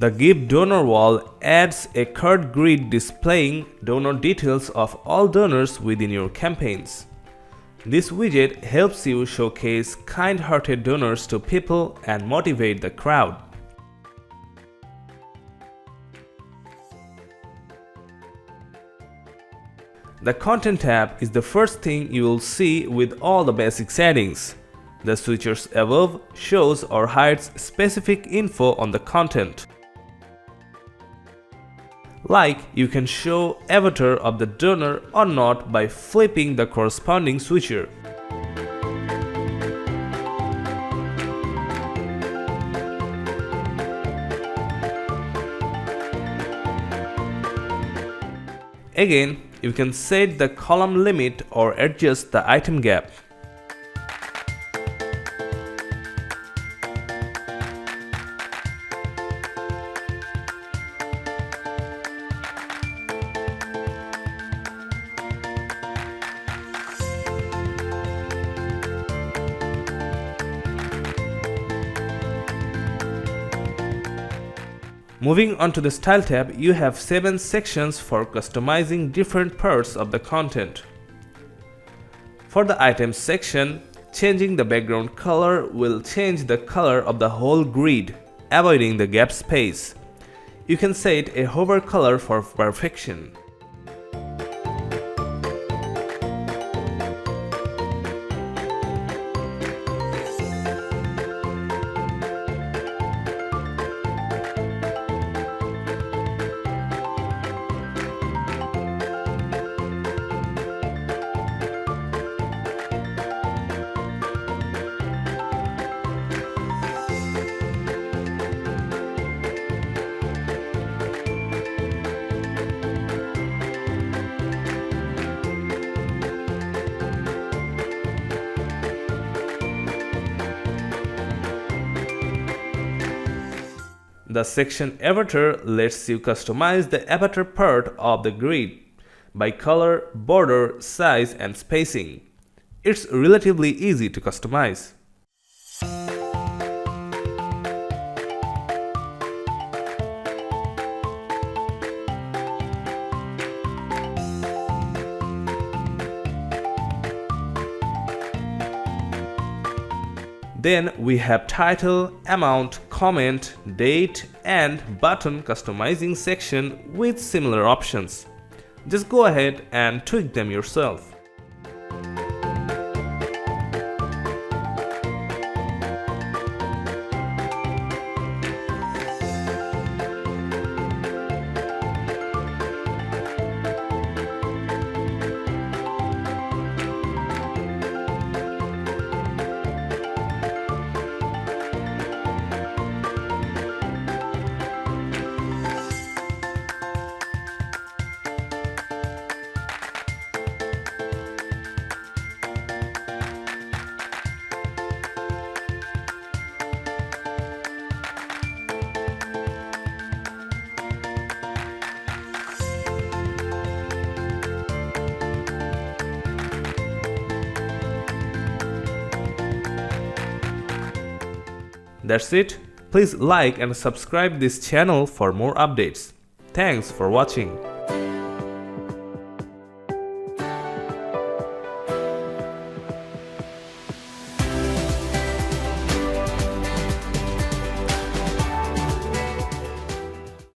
The Give Donor wall adds a card grid displaying donor details of all donors within your campaigns. This widget helps you showcase kind-hearted donors to people and motivate the crowd. The Content tab is the first thing you will see with all the basic settings. The switchers above shows or hides specific info on the content. Like, you can show avatar of the donor or not by flipping the corresponding switcher. Again, you can set the column limit or adjust the item gap. Moving on to the Style tab, you have 7 sections for customizing different parts of the content. For the Items section, changing the background color will change the color of the whole grid, avoiding the gap space. You can set a hover color for perfection. The section Avatar lets you customize the avatar part of the grid by color, border, size, and spacing. It's relatively easy to customize. Then we have title, amount, comment, date, and button customizing section with similar options. Just go ahead and tweak them yourself. That's it. Please like and subscribe this channel for more updates. Thanks for watching.